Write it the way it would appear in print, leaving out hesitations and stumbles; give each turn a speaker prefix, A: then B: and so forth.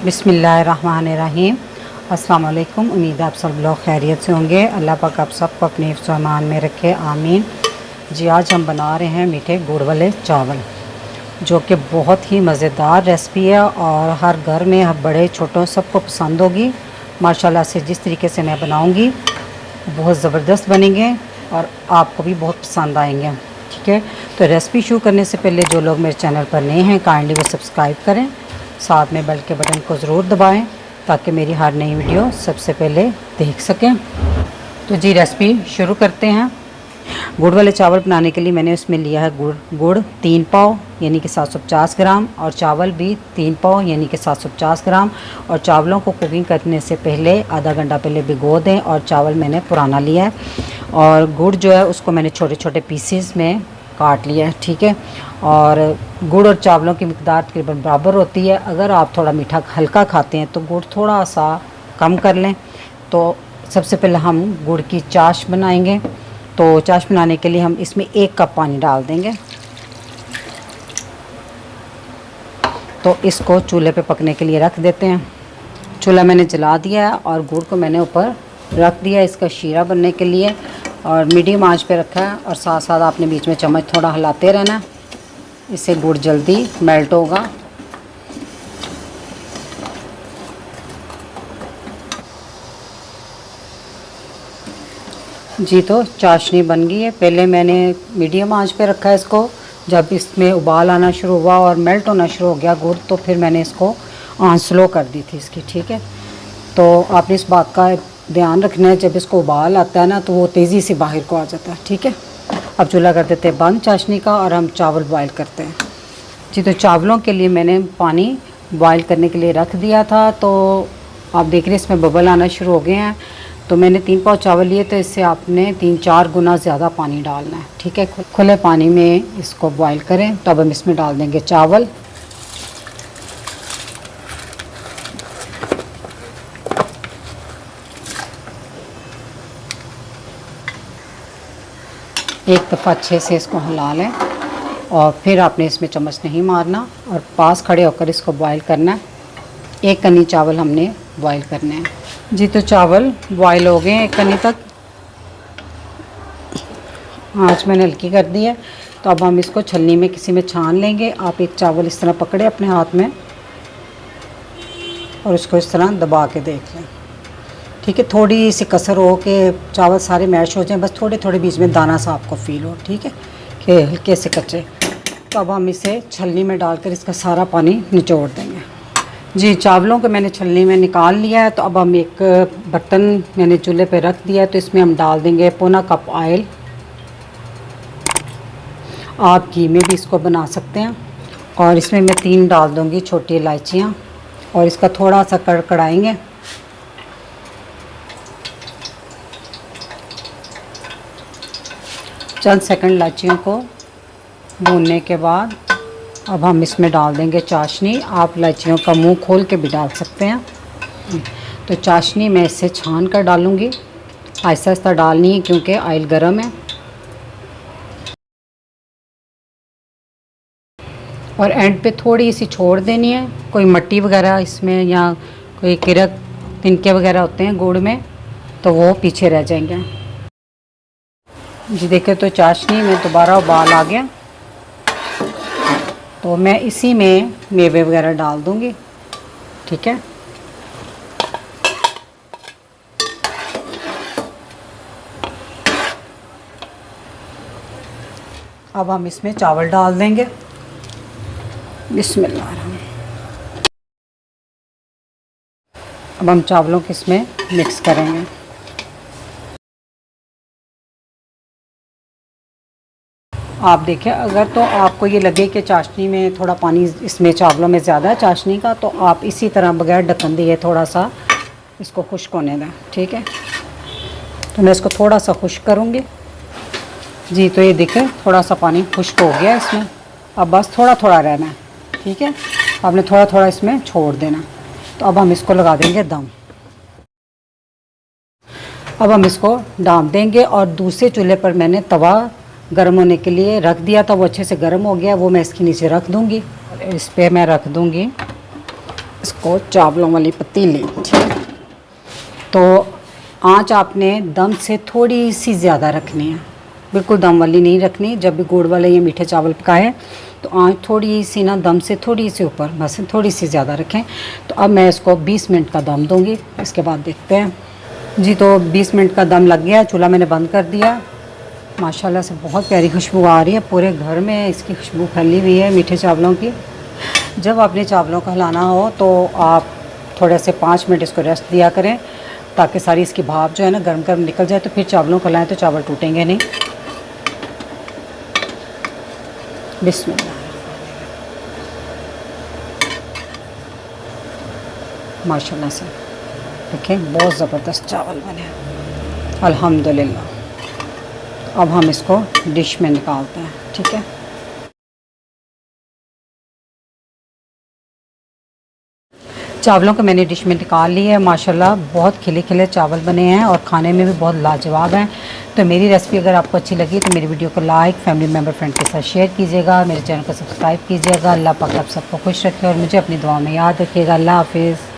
A: बिस्मिल्लाहिर्रहमानिर्रहीम। अस्सलाम वालेकुम। उम्मीद है आप सब लोग खैरियत से होंगे। अल्लाह पाक आप सबको अपने हिफ्ज़ व अमान में रखे, आमीन। जी, आज हम बना रहे हैं मीठे गुड़ वाले चावल, जो कि बहुत ही मज़ेदार रेसिपी है और हर घर में, हर बड़े छोटों सबको पसंद होगी। माशाल्लाह से जिस तरीके से मैं बनाऊँगी बहुत ज़बरदस्त बनेंगे और आपको भी बहुत पसंद आएंगे। ठीक है, तो रेसिपी शुरू करने से पहले जो लोग मेरे चैनल पर नए हैं काइंडली वो सब्सक्राइब करें, साथ में बेल के बटन को ज़रूर दबाएं ताकि मेरी हर नई वीडियो सबसे पहले देख सकें। तो जी, रेसिपी शुरू करते हैं। गुड़ वाले चावल बनाने के लिए मैंने उसमें लिया है गुड़ 3 पाव यानी कि 750 ग्राम, और चावल भी 3 पाव यानी कि 750 ग्राम। और चावलों को कुकिंग करने से पहले आधा घंटा पहले भिगो दें। और चावल मैंने पुराना लिया है और गुड़ जो है उसको मैंने छोटे छोटे पीसेस में काट लिया है। ठीक है, और गुड़ और चावलों की मिकदार तकरीबन बराबर होती है। अगर आप थोड़ा मीठा हल्का खाते हैं तो गुड़ थोड़ा सा कम कर लें। तो सबसे पहले हम गुड़ की चाश बनाएंगे। तो चाश बनाने के लिए हम इसमें 1 कप पानी डाल देंगे। तो इसको चूल्हे पे पकने के लिए रख देते हैं। चूल्हा मैंने जला दिया है और गुड़ को मैंने ऊपर रख दिया इसका शीरा बनने के लिए, और मीडियम आंच पे रखा है। और साथ साथ आपने बीच में चम्मच थोड़ा हिलाते रहना, इससे गुड़ जल्दी मेल्ट होगा। जी, तो चाशनी बन गई है। पहले मैंने मीडियम आंच पे रखा है इसको। जब इसमें उबाल आना शुरू हुआ और मेल्ट होना शुरू हो गया गुड़, तो फिर मैंने इसको आंच स्लो कर दी थी इसकी। ठीक है, तो आपने इस बात का ध्यान रखना है, जब इसको उबाल आता है ना तो वो तेज़ी से बाहर को आ जाता है। ठीक है, अब चूल्हा कर देते हैं बंद चाशनी का और हम चावल बॉयल करते हैं। जी, तो चावलों के लिए मैंने पानी बॉयल करने के लिए रख दिया था। तो आप देख रहे हैं इसमें बबल आना शुरू हो गए हैं। तो मैंने 3 पाव चावल लिए, तो इससे आपने 3-4 गुना ज़्यादा पानी डालना है। ठीक है, खुले पानी में इसको बॉयल करें। तो अब हम इसमें डाल देंगे चावल। एक दफ़ा अच्छे से इसको हिला लें और फिर आपने इसमें चम्मच नहीं मारना और पास खड़े होकर इसको बॉयल करना है। 1 कनी चावल हमने बॉयल करने हैं। जी, तो चावल बॉयल हो गए हैं 1 कनी तक। आँच मैंने हल्की कर दी है। तो अब हम इसको छलनी में किसी में छान लेंगे। आप एक चावल इस तरह पकड़े अपने हाथ में और उसको इस तरह दबा के देख लें। ठीक है, थोड़ी सी कसर हो कि चावल सारे मैश हो जाएं, बस थोड़े थोड़े बीच में दाना सा आपको फील हो। ठीक है, कि हल्के से कच्चे। तो अब हम इसे छलनी में डालकर इसका सारा पानी निचोड़ देंगे। जी, चावलों को मैंने छलनी में निकाल लिया है। तो अब हम एक बर्तन मैंने चूल्हे पे रख दिया है। तो इसमें हम डाल देंगे पौना कप ऑयल। आप घी में भी इसको बना सकते हैं। और इसमें मैं 3 डाल दूँगी छोटी इलायचियाँ और इसका थोड़ा सा कड़कड़ाएँगे। चंद सेकंड इलायचियों को भूनने के बाद अब हम इसमें डाल देंगे चाशनी। आप इलायचियों का मुंह खोल के भी डाल सकते हैं। तो चाशनी मैं इससे छान कर डालूँगी। आहिस्ता आहिस्ता डालनी है क्योंकि ऑयल गर्म है। और एंड पे थोड़ी सी छोड़ देनी है। कोई मट्टी वगैरह इसमें या कोई किरक तिनके वगैरह होते हैं गुड़ में, तो वो पीछे रह जाएंगे। जी, देखिए तो चाशनी में दोबारा उबाल आ गया। तो मैं इसी में मेवे वगैरह डाल दूंगी। ठीक है, अब हम इसमें चावल डाल देंगे। बिस्मिल्लाह। अब हम चावलों को इसमें मिक्स करेंगे। आप देखें, अगर तो आपको ये लगे कि चाशनी में थोड़ा पानी इसमें चावलों में ज़्यादा है चाशनी का, तो आप इसी तरह बगैर ढक्कन दिए थोड़ा सा इसको खुश्क होने दें। ठीक है, तो मैं इसको थोड़ा सा खुश्क करूँगी। जी, तो ये देखें थोड़ा सा पानी खुश्क हो गया इसमें। अब बस थोड़ा थोड़ा रहना है। ठीक है, आपने थोड़ा थोड़ा इसमें छोड़ देना। तो अब हम इसको लगा देंगे दम। अब हम इसको डाल देंगे और दूसरे चूल्हे पर मैंने तवा गर्म होने के लिए रख दिया था, वो अच्छे से गर्म हो गया। वो मैं इसके नीचे रख दूंगी। इस पे मैं रख दूंगी इसको चावलों वाली पतीली, ठीक है। तो आंच आपने दम से थोड़ी सी ज़्यादा रखनी है, बिल्कुल दम वाली नहीं रखनी। जब भी गुड़ वाले ये मीठे चावल पकाए तो आंच थोड़ी सी ना दम से थोड़ी सी ऊपर, बस थोड़ी सी ज़्यादा रखें। तो अब मैं इसको 20 मिनट का दम दूंगी, इसके बाद देखते हैं जी। तो 20 मिनट का दम लग गया, चूल्हा मैंने बंद कर दिया। माशाल्लाह से बहुत प्यारी खुशबू आ रही है, पूरे घर में इसकी खुशबू फैली हुई है मीठे चावलों की। जब आपने चावलों को हिलाना हो तो आप थोड़े से 5 मिनट इसको रेस्ट दिया करें, ताकि सारी इसकी भाप जो है ना गर्म गर्म निकल जाए। तो फिर चावलों को हिलाएं तो चावल टूटेंगे नहीं। बिस्मिल्लाह। माशाल्लाह से देखें बहुत ज़बरदस्त चावल बने अल्हम्दुलिल्लाह। अब हम इसको डिश में निकालते हैं, ठीक है। चावलों को मैंने डिश में निकाल ली है। माशाल्लाह बहुत खिले खिले चावल बने हैं और खाने में भी बहुत लाजवाब हैं। तो मेरी रेसिपी अगर आपको अच्छी लगी तो मेरी वीडियो को लाइक, फैमिली मेम्बर, फ्रेंड के साथ शेयर कीजिएगा। मेरे चैनल को सब्सक्राइब कीजिएगा। अल्लाह पाक आप सबको खुश रखे और मुझे अपनी दुआ में याद रखिएगा। अल्लाह हाफिज़।